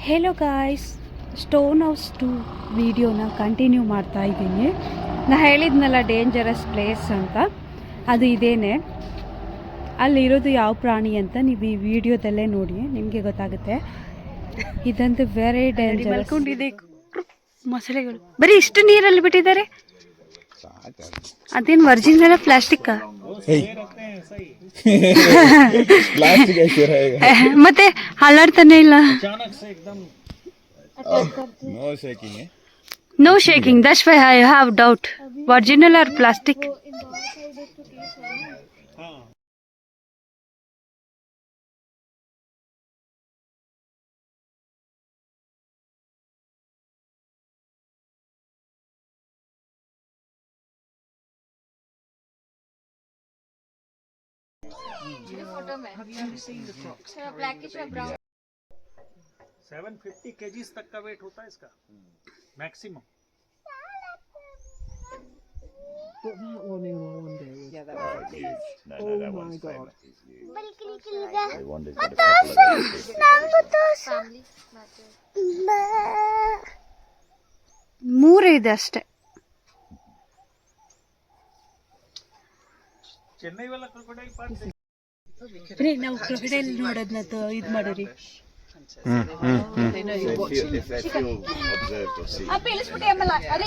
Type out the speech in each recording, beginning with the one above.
Hello guys, stone house 2 ವಿಡಿಯೋನ continue ಮಾಡ್ತಾ ಇದ್ದೀನಿ. ನಾ ಹೇಳಿದ್ನಲ್ಲ ಡೇಂಜರಸ್ ಪ್ಲೇಸ್ ಅಂತ, ಅದು ಇದೇನೆ. ಅಲ್ಲಿರೋದು ಯಾವ ಪ್ರಾಣಿ ಅಂತ ನೀವು ಈ ವಿಡಿಯೋದಲ್ಲೇ ನೋಡಿ, ನಿಮಗೆ ಗೊತ್ತಾಗುತ್ತೆ. ಇದಂತೂ ವೆರಿ ಡೇಂಜರಸ್. ಮೊಸಳೆಗಳು ಬರೀ ಇಷ್ಟು ನೀರಲ್ಲಿ ಬಿಟ್ಟಿದ್ದಾರೆ. ಅದೇನು ಒರಿಜಿನಲ್ ಪ್ಲಾಸ್ಟಿಕ್? ಮತ್ತೆ ಹಲಾಡ್ತಾನೆ ಇಲ್ಲ. No shaking. That's why I have doubt. Original or plastic? Have you seen the crocs? Blackish or brown? 750 kgs तक का वेट होता है इसका maximum. But that one in one day. Yeah, that was huge. No, Oh that my one's God. famous. I wondered what a Family matter. ಮೂರೇ ಇದೆ ಅಷ್ಟೇ. चेन्नई वाला crocodile park ಬರೀ ನಾವು ಕ್ರೊಕೊಡೈಲ್ ನೋಡೋದನ್ನ ಇದು ಮಾಡೋರಿ. If they feel observed or seen. ಅದೇ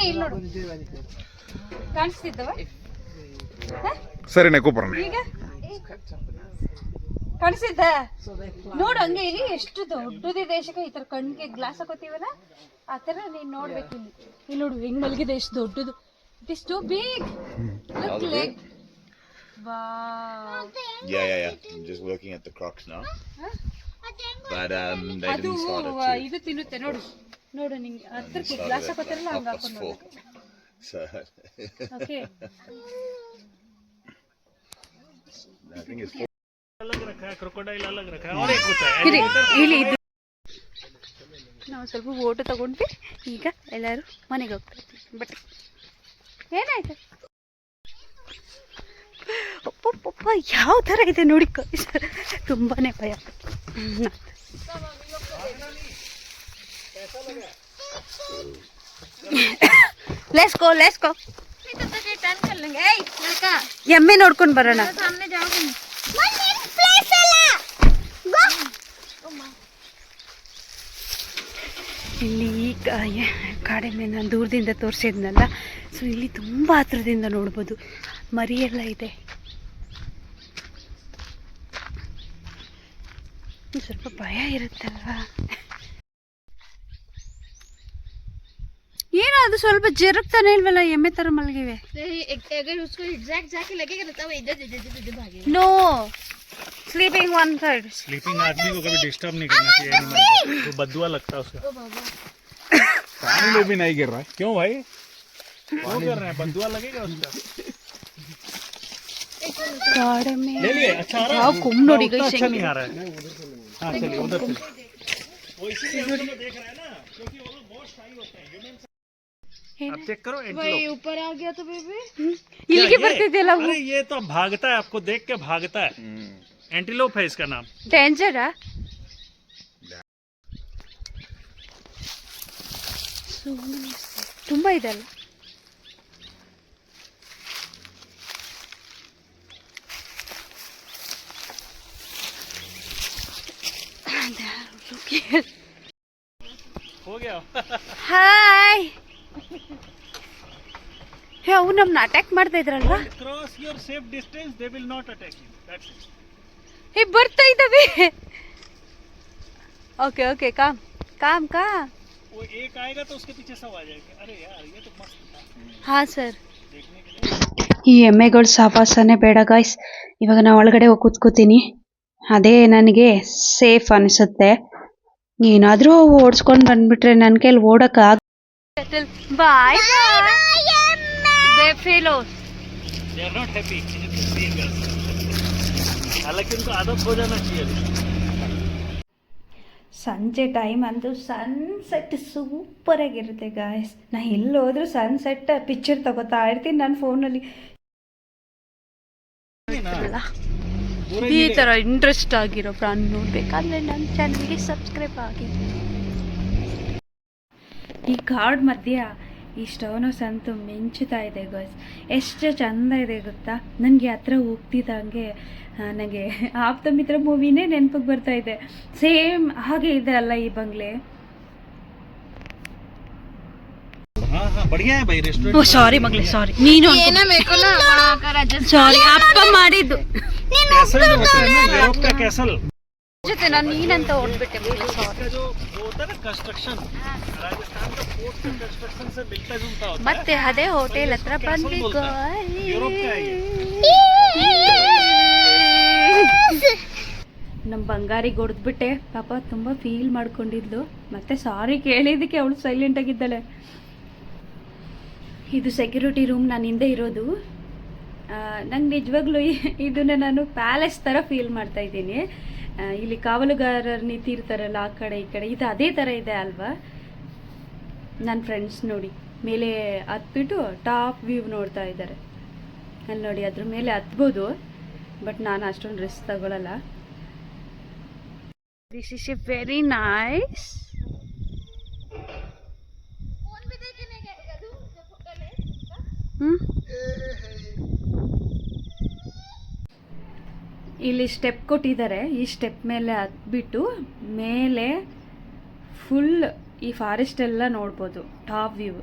ಇಲ್ಲಿ ನೋಡು, ಕಾಣಿಸ್ತಿದ್ದವ ಸರಿನೇ ಕೂಪರ್ನೆ ಈಗ ಕಾಣಿಸಿದ್ದ ನೋಡು. ಹಂಗೆ ಇಲ್ಲಿ ಎಷ್ಟು ದೊಡ್ಡದಿದೆ. ಈ ತರ ಕಣ್ಣಿಗೆ ಗ್ಲಾಸ್ ಹಾಕೋತೀವಲ್ಲ, ಆ ತರ ನೀನ್ ನೋಡ್ಬೇಕು. ಇಲ್ಲಿ ನೋಡು ಹೆಂಗ್ ಮಲಗಿದೆ, ಎಷ್ಟು ದೊಡ್ಡದು. It is too big. Look leg. Yeah. I'm just looking at the crocs now. But they ಅದು didn't start at ಇದು ತಿನ್ನುತ್ತೆ ನೋಡು. ನೋಡು ನಿಂಗೆ ಹತ್ರಕ್ಕೆ ಗ್ಲಾಸ್ ಹಾಕೋತಾರಲ್ಲ, ಹಂಗ ಹಾಕೊಂಡು ನೋಡು. So okay, I think it's अलग रखा है, क्रोकोडाइल अलग रखा है, और एक होता है. ಇಲ್ಲಿ ಇದು ನಾವು ಸ್ವಲ್ಪ ಫೋಟೋ ತಗೊಂಡ್ವಿ. ಈಗ ಎಲ್ಲರೂ ಮನೆಗೆ ಹೋಗ್ತಾ ಇದ್ದೀವಿ. ಬಟ್ ಏನಾಯ್ತು? ಅಪ್ಪಪ್ಪ ಯಾವ ಥರ ಇದೆ ನೋಡಿ, ತುಂಬಾನೇ ಭಯ. Let's go. ಎಮ್ಮೆ ನೋಡ್ಕೊಂಡು ಬರೋಣ. ಇಲ್ಲಿ ಕಾಡೆಮ್ಮೆ ನಾನು ದೂರದಿಂದ ತೋರಿಸಿದ್ನಲ್ಲ, ಸೊ ಇಲ್ಲಿ ತುಂಬ ಹತ್ರದಿಂದ ನೋಡ್ಬೋದು. ಮರಿಯೆಲ್ಲ ಇದೆ. ಸ್ವಲ್ಪ ಭಯ ಇರುತ್ತಲ್ವಾ. ಏನೋ ಅದು ಸ್ವಲ್ಪ ಜರುಗ್ತಾನೆ ಇಲ್ವಲ್ಲ, ಎಮ್ಮೆ ತರ ಮಲಗಿವೆ. No, sleeping one side. Sleeping आदमी को कभी डिस्टर्ब नहीं करना चाहिए एनिमल को, तो बदुआ लगता है उसका. पानी में भी नहीं गिर रहा है. क्यों भाई, क्यों कर रहे हैं? बदुआ लगेगा उसका. ಕಾಡೆಮ್ಮೆ ले लिए. अच्छा आ रहा ಯಾವ है, ಕೊಂಬ್ ನೋಡಿ उतना अच्छा नहीं आ रहा है. हाँ चलिए उधर से. वो इसीलिए हम लोग देख रहे हैं ना, क्योंकि वो लोग बहुत शाई होते हैं. ह्यूमन आप चेक करो एंटीलोप. ऊपर आ गया तो बेबी. ಇಲ್ಲಿಗೆ ಬರ್ತಿದ್ಯಲ್ಲ. अरे ये तो भागता है, आपको देख के भागता है. एंटीलोप है इसका नाम. ಡೇಂಜರಾ? ತುಂಬ ಇದೆ ಅಲ್ಲ. हो गया. ಹಾಯ್. ಅವು ನಮ್ಮನ್ನ ಅಟ್ಯಾಕ್ ಮಾಡ್ತಾ ಇದ್ರಲ್ವಾ? Cross your safe distance, they will not attack you. That's it. ಬರ್ತಾ ಇದ್ದಾವೆ. Okay com. वो एक आएगा तो उसके पीछे सब आ जाएंगे. अरे यार ये तो मस्त था ಹಾಂ ಸರ್. देखने के लिए. ಈ ಎಮ್ಮೆಗಳು ಸಾವಾಸನೆ ಬೇಡ ಗಾಯ್ಸ್. ಇವಾಗ ನಾನು ಒಳಗಡೆ ಹೋಗಿ ಕೂತ್ಕೋತೀನಿ. ಅದೇ ನನಗೆ ಸೇಫ್ ಅನಿಸುತ್ತೆ. ಏನಾದರೂ ಓಡಿಸ್ಕೊಂಡು ಬಂದ್ಬಿಟ್ರೆ ನನ್ನ ಕೈಲಿ ಓಡಕ್ಕೆ ಬಾಯ್. They are not happy seeing us. हालांकि उनको आदत हो जाना चाहिए. ಸಂಜೆ ಟೈಮ್ ಅಂತೂ ಸನ್ಸೆಟ್ ಸೂಪರಾಗಿರುತ್ತೆ ಗಾಯ್ಸ್. ನಾನು ಎಲ್ಲೋದ್ರೂ ಸನ್ಸೆಟ್ ಪಿಕ್ಚರ್ ತಗೋತಾ ಇರ್ತೀನಿ ನನ್ನ ಫೋನಲ್ಲಿ. ಈ ಥರ ಇಂಟ್ರೆಸ್ಟ್ ಆಗಿರೋ ಪ್ರಾಣಿ ನೋಡಬೇಕಾದ್ರೆ ನನ್ನ ಚಾನಲ್ಗೆ ಸಬ್ಸ್ಕ್ರೈಬ್ ಆಗಿ. ಈ ಕಾಡ್ ಮಧ್ಯ ಈ ಸ್ಟೋನ್ ಹೌಸ್ ಅಂತೂ ಮಿಂಚುತ್ತಾ ಇದೆ ಗಾಯ್ಸ್. ಎಷ್ಟು ಚಂದ ಇದೆ ಗೊತ್ತಾ. ನನಗೆ ಹತ್ರ ಹೋಗ್ತಿದ್ದಂಗೆ ನನಗೆ ಆಪ್ತಮಿತ್ರ ಮೂವಿನೇ ನೆನಪಿಗೆ ಬರ್ತಾ ಇದೆ. ಸೇಮ್ ಹಾಗೆ ಇದೆ ಅಲ್ಲ ಈ ಬಂಗ್ಲೆ. हाँ हाँ बढ़िया है भाई रेस्टोरेंट. ಸಾರಿ ಮಗಳೇ, ಸಾರಿ. ನೀನು ಸಾರಿ, ಅಪ್ಪ ಮಾಡಿದ್ದು. कैसल जो होता है ना, यूरोप का कैसल. ಜೊತೆ ನಾನು ನೀನಂತ ಓಡ್ಬಿಟ್ಟೆ. इसका जो वो होता है ना कंस्ट्रक्शन, राजस्थान का फोर्ट का कंस्ट्रक्शन से मिलता जुलता होता है. ಮತ್ತೆ ಅದೇ ಹೋಟೆಲ್ ಹತ್ರ ಬಂದ್ವಿ यूरोप का है ये. ನಮ್ಮ ಬಂಗಾರಿಗೆ ಹೊಡೆದ್ಬಿಟ್ಟೆ. ಪಾಪ ತುಂಬ ಫೀಲ್ ಮಾಡ್ಕೊಂಡಿದ್ಲು. ಮತ್ತೆ ಸಾರಿ ಕೇಳಿದ್ದಕ್ಕೆ ಅವಳು ಸೈಲೆಂಟ್ ಆಗಿದ್ದಾಳೆ. ಇದು ಸೆಕ್ಯೂರಿಟಿ ರೂಮ್, ನಾನು ಹಿಂದೆ ಇರೋದು. ನಂಗೆ ನಿಜವಾಗ್ಲೂ ಇದನ್ನು ನಾನು ಪ್ಯಾಲೇಸ್ ಥರ ಫೀಲ್ ಮಾಡ್ತಾ ಇದ್ದೀನಿ. ಇಲ್ಲಿ ಕಾವಲುಗಾರರು ನಿಂತಿರ್ತಾರಲ್ಲ ಆ ಕಡೆ ಈ ಕಡೆ, ಇದು ಅದೇ ಥರ ಇದೆ ಅಲ್ವಾ. ನನ್ನ ಫ್ರೆಂಡ್ಸ್ ನೋಡಿ ಮೇಲೆ ಹತ್ಬಿಟ್ಟು ಟಾಪ್ ವ್ಯೂ ನೋಡ್ತಾ ಇದ್ದಾರೆ. ಅಲ್ಲಿ ನೋಡಿ, ಅದ್ರ ಮೇಲೆ ಹತ್ಬೋದು, ಬಟ್ ನಾನು ಅಷ್ಟೊಂದು ರಿಸ್ಕ್ ತಗೊಳ್ಳಲ್ಲ. This is a very nice. ಇಲ್ಲಿ ಸ್ಟೆಪ್ ಕೊಟ್ಟಿದ್ದಾರೆ. ಈ ಸ್ಟೆಪ್ ಮೇಲೆ ಹತ್ಬಿಟ್ಟು ಮೇಲೆ ಫುಲ್ ಈ ಫಾರೆಸ್ಟ್ ಎಲ್ಲ ನೋಡ್ಬೋದು, ಟಾಪ್ ವ್ಯೂ.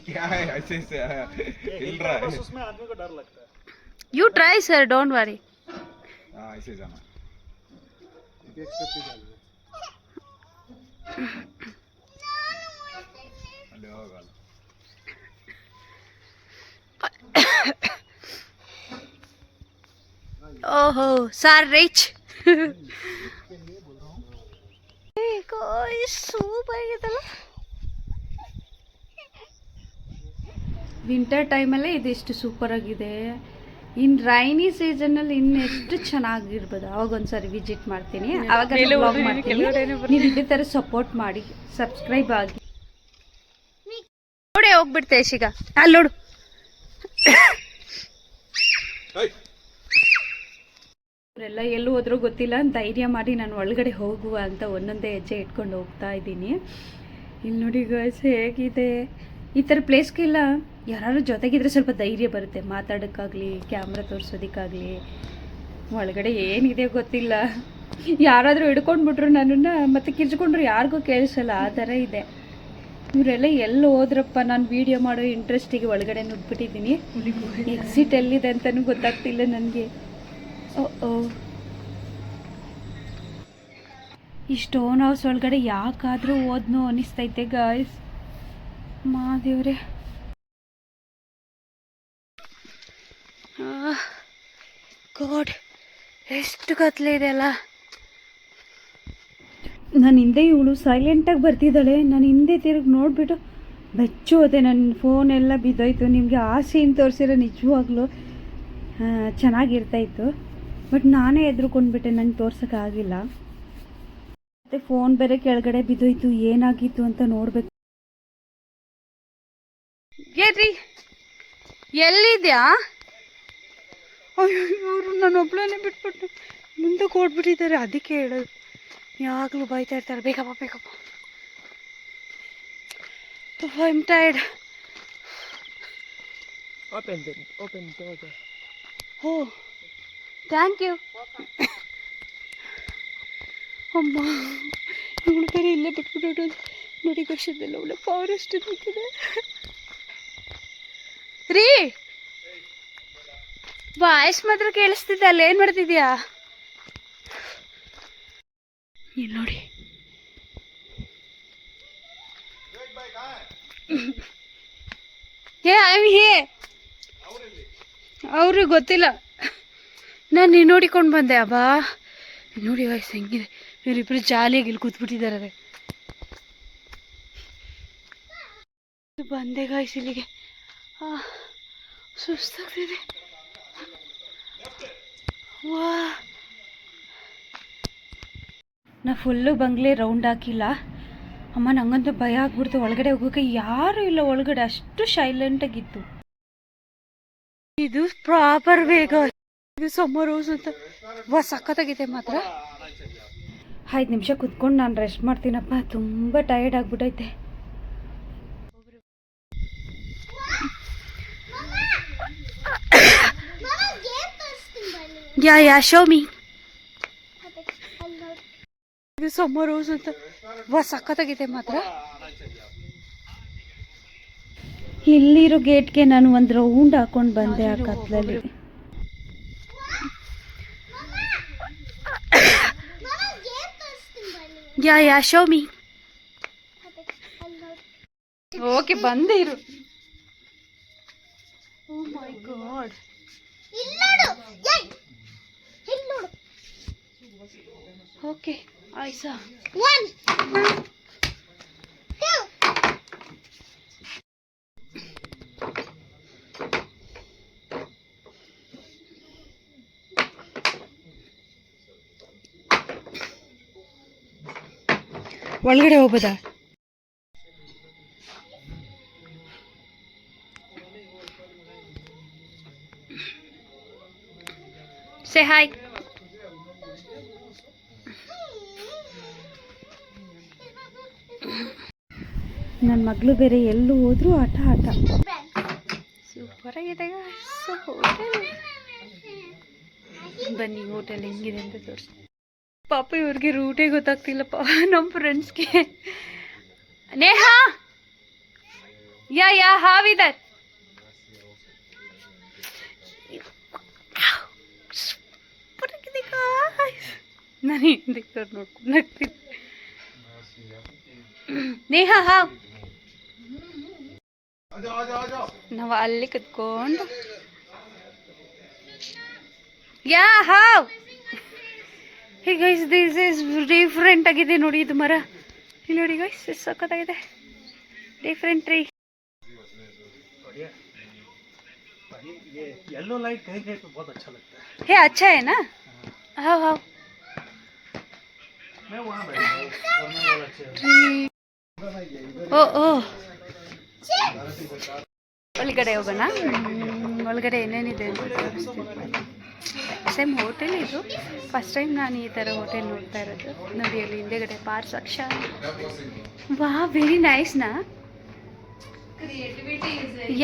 क्या है ऐसे से हिल रहा है. बस उसमें आदमी को डर लगता है. You try sir, don't worry. हाँ ऐसे जाना. अरे होगा. ओहो सर रिच. ಸೂಪರ್ ಆಗಿದಲ್ಲ. ವಿಂಟರ್ ಟೈಮಲ್ಲೇ ಇದಿಷ್ಟು ಸೂಪರ್ ಆಗಿದೆ. ಇನ್ ರೈನಿ ಸೀಸನಲ್ಲಿ ಇನ್ನೆಷ್ಟು ಚೆನ್ನಾಗಿರ್ಬೋದು. ಅವಾಗ ಒಂದ್ಸರಿ ವಿಸಿಟ್ ಮಾಡ್ತೀನಿ, ಅವಾಗ ವ್ಲಾಗ್ ಮಾಡ್ತೀನಿ. ನೀವು ಇದೇ ಥರ ಸಪೋರ್ಟ್ ಮಾಡಿ, ಸಬ್ಸ್ಕ್ರೈಬ್ ಆಗಿ. ನೋಡೇ ಹೋಗ್ಬಿಡ್ತೆ ಈಗ. ಅಲ್ಲಿ ನೋಡು, ಅವರೆಲ್ಲ ಎಲ್ಲೂ ಹೋದ್ರೂ ಗೊತ್ತಿಲ್ಲ. ಧೈರ್ಯ ಮಾಡಿ ನಾನು ಒಳಗಡೆ ಹೋಗುವ ಅಂತ ಒಂದೊಂದೇ ಹೆಜ್ಜೆ ಇಟ್ಕೊಂಡು ಹೋಗ್ತಾ ಇದ್ದೀನಿ. ಇಲ್ಲಿ ನೋಡಿ ಗೈಸ್ ಹೇಗಿದೆ. ಈ ಥರ ಪ್ಲೇಸ್ಗೆಲ್ಲ ಯಾರು ಜೊತೆಗಿದ್ರೆ ಸ್ವಲ್ಪ ಧೈರ್ಯ ಬರುತ್ತೆ, ಮಾತಾಡೋಕ್ಕಾಗಲಿ ಕ್ಯಾಮ್ರಾ ತೋರಿಸೋದಕ್ಕಾಗಲಿ. ಒಳಗಡೆ ಏನಿದೆ ಗೊತ್ತಿಲ್ಲ, ಯಾರಾದರೂ ಹಿಡ್ಕೊಂಡ್ಬಿಟ್ರು ನನ್ನನ್ನು ಮತ್ತೆ ಕಿರ್ಚ್ಕೊಂಡ್ರು ಯಾರಿಗೂ ಕೇಳಿಸಲ್ಲ, ಆ ಥರ ಇದೆ. ಇವರೆಲ್ಲ ಎಲ್ಲಿ ಹೋದ್ರಪ್ಪ. ನಾನು ವೀಡಿಯೋ ಮಾಡೋ ಇಂಟ್ರೆಸ್ಟಿಗೆ ಒಳಗಡೆ ನುಗ್ಬಿಟ್ಟಿದ್ದೀನಿ. ಎಕ್ಸಿಟ್ ಎಲ್ಲಿದೆ ಅಂತಲೂ ಗೊತ್ತಾಗ್ತಿಲ್ಲ ನನಗೆ. ಓ ಈ ಸ್ಟೋನ್ ಹೌಸ್ ಒಳಗಡೆ ಯಾಕಾದರೂ ಹೋದ್ನೋ ಅನ್ನಿಸ್ತೈತೆ ಗಾಯ್ಸ್. ಮಾದೇವ್ರೆ, ಗಾಡ್ ಎಷ್ಟು ಕತ್ಲೆ ಇದೆ ಅಲ್ಲ. ನಾನು ಹಿಂದೆ ಇವಳು ಸೈಲೆಂಟಾಗಿ ಬರ್ತಿದ್ದಾಳೆ. ನಾನು ಹಿಂದೆ ತಿರುಗಿ ನೋಡಿಬಿಟ್ಟು ಬೆಚ್ಚು ಹೋದೆ. ನನ್ನ ಫೋನ್ ಎಲ್ಲ ಬಿದ್ದೋಯ್ತು. ನಿಮಗೆ ಆ ಸೀನ್ ತೋರಿಸಿರೋ ನಿಜವಾಗ್ಲೂ ಚೆನ್ನಾಗಿರ್ತಾಯಿತ್ತು, ಬಟ್ ನಾನೇ ಎದ್ರುಕೊಂಡ್ಬಿಟ್ಟೆ, ನಂಗೆ ತೋರ್ಸೋಕ್ಕಾಗಿಲ್ಲ. ಮತ್ತು ಫೋನ್ ಬೇರೆ ಕೆಳಗಡೆ ಬಿದ್ದೋಯ್ತು. ಏನಾಗಿತ್ತು ಅಂತ ನೋಡಬೇಕು. ಏನ್ರಿ ಎಲ್ಲಿದ್ಯಾ? ಅಯ್ಯೋ, ಇವರು ನಾನು ಒಬ್ಬಳನ್ನೇ ಬಿಟ್ಬಿಟ್ಟು ಮುಂದಕ್ಕೆ ಓಡ್ಬಿಟ್ಟಿದ್ದಾರೆ. ಅದಕ್ಕೆ ಹೇಳೋದು, ಯಾವಾಗಲೂ ಬೈತಾ ಇರ್ತಾರೆ, ಬೇಕಪ್ಪ ಬೇಕಪ್ಪ. I am tired. Open door there. Oh thank you. ಅಮ್ಮ, ಇವಳು ಬೇರೆ ಇಲ್ಲೇ ಬಿಟ್ಬಿಟ್ಟು ನೋಡಿ. ಕಷ್ಟದಲ್ಲ ಅವಳು ಫಾರೆಸ್ಟ್ ನಿಂತಿದೆ ರೀ. ವಾಯ್ಸ್ ಮಾತ್ರ ಕೇಳಿಸ್ತಿದ್ದೆ. ಅಲ್ಲಿ ಏನು ಮಾಡ್ತಿದ್ಯಾ? ಇಲ್ಲಿ ನೋಡಿ, ಅವ್ರಿಗೆ ಗೊತ್ತಿಲ್ಲ. ನಾನು ನೋಡಿಕೊಂಡು ಬಂದೆ. ಅಬ್ಬಾ ನೋಡಿ ವಯಸ್ಸು ಹೆಂಗಿದೆ. ಇವರಿಬ್ಬರು ಜಾಲಿಯಾಗಿ ಇಲ್ಲಿ ಕೂತ್ಬಿಟ್ಟಿದ್ದಾರೆ. ಬಂದೆ ಗಾಯ್ಸ್ ಇಲ್ಲಿಗೆ. ಸುಸ್ತಾಗ್ತಿದೆ. ವಾ, ನಾ ಫುಲ್ಲು ಬಂಗ್ಲೆ ರೌಂಡ್ ಹಾಕಿಲ್ಲ. ಅಮ್ಮ ನಂಗಂತೂ ಭಯ ಆಗ್ಬಿಡ್ತು. ಒಳಗಡೆ ಹೋಗೋಕೆ ಯಾರು ಇಲ್ಲ ಒಳಗಡೆ, ಅಷ್ಟು ಸೈಲೆಂಟಾಗಿತ್ತು. ಇದು ಪ್ರಾಪರ್ ಬೇಗ. ಇದು ಸಮ್ಮರ್ ಹೌಸ್ ಅಂತ. ವಾ, ಸಖತ್ತಾಗಿದೆ ಮಾತ್ರ. 5 ನಿಮಿಷ ಕುತ್ಕೊಂಡು ನಾನು ರೆಸ್ಟ್ ಮಾಡ್ತೀನಪ್ಪ, ತುಂಬ ಟಯರ್ಡ್ ಆಗಿಬಿಟ್ಟೈತೆ. ಯಾ ಶೋ ಮೀ. ಇದು ಸಮ್ಮರ್ ರೋಸ್ ಅಂತ ಸಖತ್ತಾಗಿದೆ ಮಾತ್ರ. ಇಲ್ಲಿರೋ ಗೇಟ್ಗೆ ನಾನು ಒಂದು ರೌಂಡ್ ಹಾಕೊಂಡು ಬಂದೆ ಆ ಕತ್ಲಲ್ಲಿ. ಯಾ ಶೋ ಮೀ. ಓಕೆ ಬಂದೆ ಇರು. ಓ ಮೈ ಗಾಡ್. ಓಕೆ ಆಯ್ಸಾ. 1 2 ಒಳಗಡೆ ಹೋಗ್ಬೋದಾ? Say hi. ನನ್ನ ಮಗಳು ಬೇರೆ ಎಲ್ಲೂ ಹೋದ್ರು ಆಟ. ಸೂಪರ್ ಆಗಿದೆ ಹೋಟೆಲ್. ಬನ್ನಿ ಹೋಟೆಲ್ ಹೆಂಗಿದೆ ಅಂತ ತೋರಿಸಿ. ಪಾಪ ಇವ್ರಿಗೆ ರೂಟೇ ಗೊತ್ತಾಗ್ತಿಲ್ಲಪ್ಪ ನಮ್ಮ ಫ್ರೆಂಡ್ಸ್ಗೆ. ನೇಹಾ ಯಾ ಹಾವಿದರ್. ನಾನು ಹಿಂದಕ್ಕೆ ನೋಡ್ಕೊಂಡು ನಗ್ತಿದ್ದೆ. ನೇಹಾ ಹಾವ್. ನಾವು ಅಲ್ಲಿ ಕುತ್ಕೊಂಡು ಯಾ ಹಾವ್. Hey guys, this is different ಆಗಿದೆ ನೋಡಿ ಇದು ಮರ. ಇಲ್ಲಿ ನೋಡಿ ಗೈಸ್, ಸಖತ್ತಾಗಿದೆ. Different tree. येलो लाइट कहीं कहीं पे बहुत अच्छा लगता है. हे अच्छा है ना. हाँ मैं वहाँ बैठा हूँ और मैं बहुत अच्छे ಓ ಒಳಗಡೆ ಹೋಗೋಣ. ಒಳಗಡೆ ಏನೇನಿದೆ ಅಂತ ತೋರಿಸ್ತೀನಿ. ಸೇಮ್ ಹೋಟೆಲ್ ಇದು. ಫಸ್ಟ್ ಟೈಮ್ ನಾನು ಈ ಥರ ಹೋಟೆಲ್ ನೋಡ್ತಾ ಇರೋದು. ನೋಡಿ ಅಲ್ಲಿ ಹಿಂದೆಗಡೆ ಪಾರ್ ಸಕ್ಷ. ವಾ ವೆರಿ ನೈಸ್ನಾ.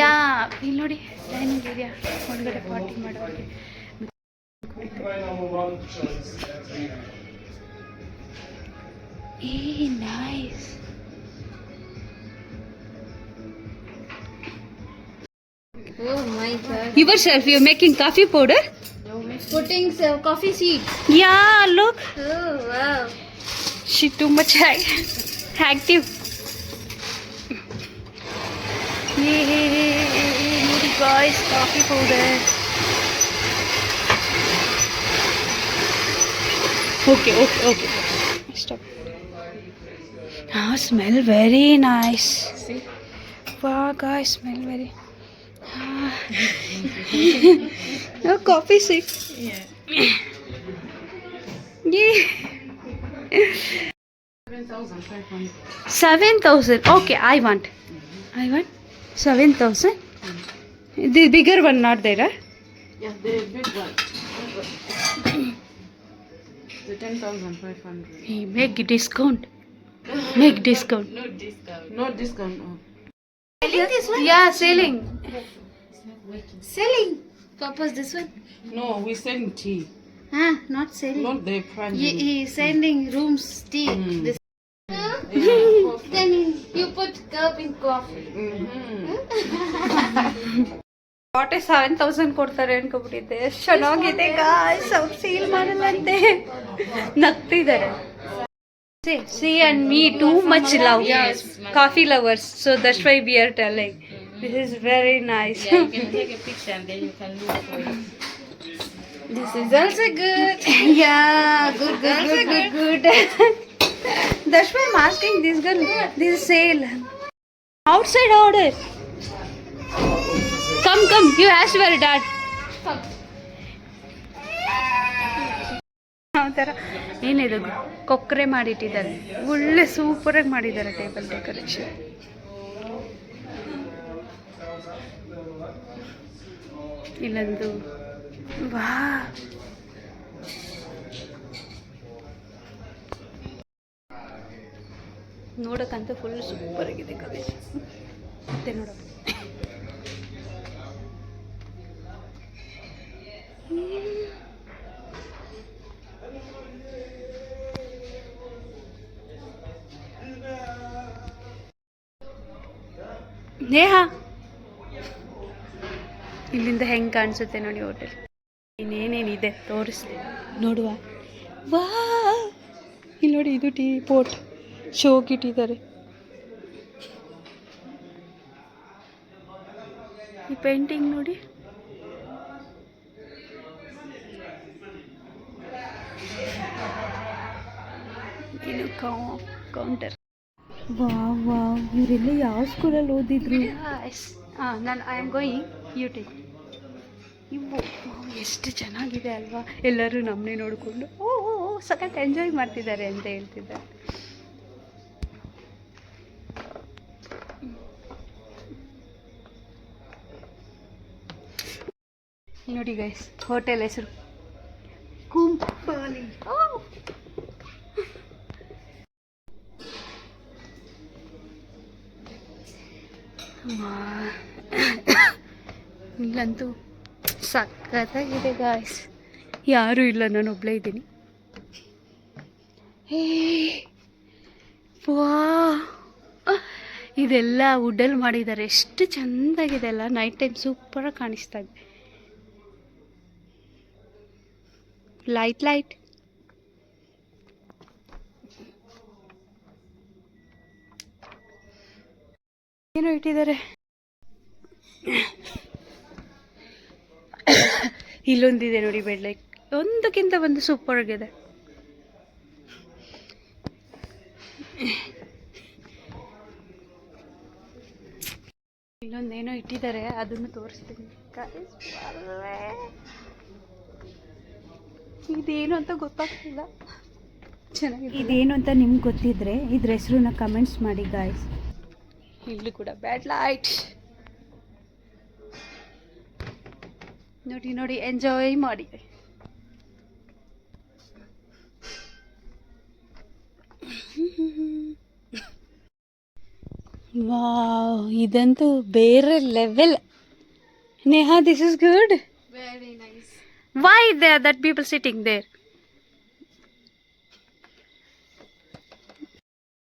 ಯಾ ಇಲ್ಲಿ ನೋಡಿ ಡೈನಿಂಗ್ ಏರಿಯಾ. ಒಳಗಡೆ ಪಾರ್ಟಿ ಮಾಡೋರಿಗೆ. Nice. Oh my god. Yourself, you're making coffee powder? Putting some coffee seeds. Yeah, look. Oh wow. She too much active. Yeah, guys, coffee powder. Okay. Stop. Ah, smell very nice. See? Wow, guys, smell very. No coffee sick. Yeah. Yeah. 7,000. Okay, I want 7,000. The bigger one not there, huh? Yeah, the big one. The 10,500. Hey, make discount. Make discount. No discount. No discount. Oh. Selling this one? Yeah, selling. Selling. Purpose this one? No, we send tea, Not selling. not the prime. He sending rooms tea. This. Then you put cup in coffee. ವಾಟೆ 7,000 ಕೊಡ್ತಾರೆ ಅನ್ಕೊಬಿಟ್ಟಿದ್ದೆ. ಎಷ್ಟು ಚೆನ್ನಾಗಿದೆ guys. ಅವ್ರು sale ಮಾಡಲ್ಲಂತೆ. ನಗ್ತಿದ್ದಾರೆ. See and me too much love. Yes. Coffee lovers. So that's why we are telling. This is very nice. Yeah, you can take a picture and then you can look for it. This is also good. Yeah, good. That's why I'm asking this girl. This is sale. Outside order. Come. You asked your dad. ಆ ಥರ ಏನಿದು ಕೊಕ್ಕರೆ ಮಾಡಿಟ್ಟಿದ್ದಾರೆ. ಒಳ್ಳೆ ಸೂಪರಾಗಿ ಮಾಡಿದ್ದಾರೆ table decoration. ಇಲ್ಲೊಂದು ವಾ ನೋಡೋಕ್ಕಂತೂ ಫುಲ್ ಸೂಪರ್ ಆಗಿದೆ ಕಾಲೇಜ್. ಮತ್ತೆ ನೋಡೋ ನೇಹ, ಇಲ್ಲಿಂದ ಹೆಂಗೆ ಕಾಣಿಸುತ್ತೆ ನೋಡಿ ಹೋಟೆಲ್. ಇನ್ನೇನೇನಿದೆ ತೋರಿಸ್ತೀನಿ ನೋಡುವ. ವಾ, ಇಲ್ಲಿ ನೋಡಿ, ಇದು ಟೀ ಪೋಟ್ ಶೋಗಿಟ್ಟಿದ್ದಾರೆ. ಈ ಪೇಂಟಿಂಗ್ ನೋಡಿ. ಇದು ಕೌಂಟರ್. ವಾವ್ ವಾವ್, ಇವರೆಲ್ಲ ಯಾವ ಸ್ಕೂಲಲ್ಲಿ ಓದಿದ್ರು? ನಾನು ಐ ಆಮ್ ಗೋಯಿಂಗ್ ಯೂಟ್ಯೂಬ್. ಇವು ಎಷ್ಟು ಚೆನ್ನಾಗಿದೆ ಅಲ್ವಾ? ಎಲ್ಲರೂ ನಮ್ಮನ್ನೇ ನೋಡಿಕೊಂಡು ಓ ಸಖತ್ ಎಂಜಾಯ್ ಮಾಡ್ತಿದ್ದಾರೆ ಅಂತ ಹೇಳ್ತಿದ್ದಾರೆ. ನೋಡಿ ಗೈಸ್, ಹೋಟೆಲ್ ಹೆಸರು ಕುಂಪಾಲಿ. ಇಲ್ಲಂತೂ ಸಖತ್ತಾಗಿದೆ ಗಾಯ್ಸ್. ಯಾರೂ ಇಲ್ಲ, ನಾನು ಒಬ್ಬಳೇ ಇದ್ದೀನಿ. ವಾ, ಇದೆಲ್ಲ ವುಡ್ಡಲ್ಲಿ ಮಾಡಿದ್ದಾರೆ. ಎಷ್ಟು ಚೆಂದಾಗಿದೆ ಅಲ್ಲ, ನೈಟ್ ಟೈಮ್ ಸೂಪರಾಗಿ ಕಾಣಿಸ್ತಾ ಇದೆ. ಲೈಟ್ ಏನೋ ಇಟ್ಟಿದ್ದಾರೆ. ಇಲ್ಲೊಂದಿದೆ ನೋಡಿ, ಬೆಡ್ ಲೈಟ್. ಒಂದಕ್ಕಿಂತ ಒಂದು ಸೂಪರ್ ಆಗಿದೆ. ಇಲ್ಲೊಂದೇನೋ ಇಟ್ಟಿದ್ದಾರೆ, ಅದನ್ನು ತೋರಿಸ್ತೀನಿ. ಇದೇನು ಅಂತ ಗೊತ್ತಾಗ್ತಿಲ್ಲ. ಚೆನ್ನಾಗಿದೆ. ಇದೇನು ಅಂತ ನಿಮ್ಗೆ ಗೊತ್ತಿದ್ರೆ ಇದ್ರ ಹೆಸರನ್ನ ಕಮೆಂಟ್ಸ್ ಮಾಡಿ ಗಾಯ್ಸ್. ಇಲ್ಲೂ ಕೂಡ ಬ್ಯಾಡ್ ಲೈಟ್ ನೋಡಿ ನೋಡಿ, ಎಂಜಾಯ್ ಮಾಡಿ. ವಾವ್, ಇದಂತೂ ಬೇರೆ level. Neha, this is good. Very nice. Why there that people sitting there?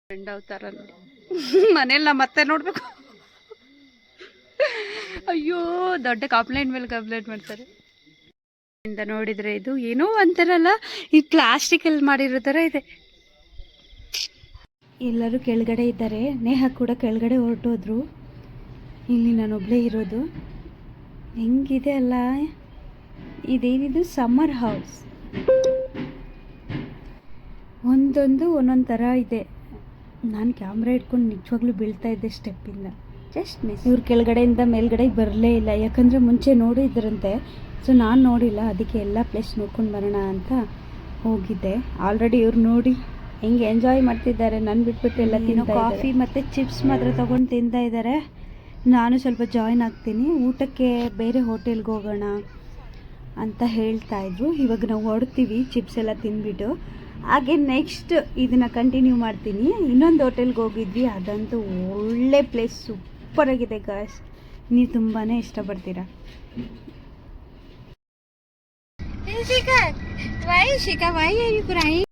Friend ಅವತಾರ ನೋಡಿ. ಮನೇಲಿ ನಾ ಮತ್ತೆ ನೋಡ್ಬೇಕು. ಅಯ್ಯೋ, ದೊಡ್ಡ ಕಂಪ್ಲೇಂಟ್ ಮೇಲೆ ಕಂಪ್ಲೇಂಟ್ ಮಾಡ್ತಾರೆ. ಇಂದ ನೋಡಿದ್ರೆ ಇದು ಏನೋ ಅಂತಾರಲ್ಲ, ಈ ಪ್ಲಾಸ್ಟಿಕಲ್ಲಿ ಮಾಡಿರೋ ಥರ ಇದೆ. ಎಲ್ಲರೂ ಕೆಳಗಡೆ ಇದ್ದಾರೆ. ನೇಹ ಕೂಡ ಕೆಳಗಡೆ ಹೊರಟೋದ್ರು. ಇಲ್ಲಿ ನಾನೊಬ್ಬಳೇ ಇರೋದು. ಹೆಂಗಿದೆ ಅಲ್ಲ, ಇದೇನಿದು ಸಮ್ಮರ್ ಹೌಸ್. ಒಂದೊಂದು ಥರ ಇದೆ. ನಾನು ಕ್ಯಾಮ್ರಾ ಇಟ್ಕೊಂಡು ನಿಜವಾಗ್ಲೂ ಬೀಳ್ತಾ ಇದ್ದೆ ಸ್ಟೆಪ್ಪಿಂದ. Just miss. ಇವ್ರು ಕೆಳಗಡೆಯಿಂದ ಮೇಲ್ಗಡೆ ಬರಲೇ ಇಲ್ಲ, ಯಾಕಂದರೆ ಮುಂಚೆ ನೋಡಿದ್ರಂತೆ. ಸೊ ನಾನು ನೋಡಿಲ್ಲ, ಅದಕ್ಕೆ ಎಲ್ಲ ಪ್ಲೇಸ್ ನೋಡ್ಕೊಂಡು ಬರೋಣ ಅಂತ ಹೋಗಿದ್ದೆ. ಆಲ್ರೆಡಿ ಇವ್ರು ನೋಡಿ ಹೆಂಗೆ ಎಂಜಾಯ್ ಮಾಡ್ತಿದ್ದಾರೆ. ನಾನು ಬಿಟ್ಬಿಟ್ಟು ಎಲ್ಲ ಕಾಫಿ ಮತ್ತು ಚಿಪ್ಸ್ ಮಾತ್ರ ತೊಗೊಂಡು ತಿಂತಾ ಇದ್ದಾರೆ. ನಾನು ಸ್ವಲ್ಪ ಜಾಯ್ನ್ ಆಗ್ತೀನಿ. ಊಟಕ್ಕೆ ಬೇರೆ ಹೋಟೆಲ್ಗೆ ಹೋಗೋಣ ಅಂತ ಹೇಳ್ತಾಯಿದ್ರು. ಇವಾಗ ನಾವು ಹೊರಡ್ತೀವಿ ಚಿಪ್ಸ್ ಎಲ್ಲ ತಿಂದ್ಬಿಟ್ಟು. ಹಾಗೆ ನೆಕ್ಸ್ಟ್ ಇದನ್ನು ಕಂಟಿನ್ಯೂ ಮಾಡ್ತೀನಿ. ಇನ್ನೊಂದು ಹೋಟೆಲ್ಗೆ ಹೋಗಿದ್ವಿ, ಅದಂತೂ ಒಳ್ಳೆ ಪ್ಲೇಸ್, ಸೂಪರಾಗಿದೆ ಗಾಯ್ಸ್. ನೀವು ತುಂಬಾ ಇಷ್ಟಪಡ್ತೀರಾ. Hey Shika, why are you crying?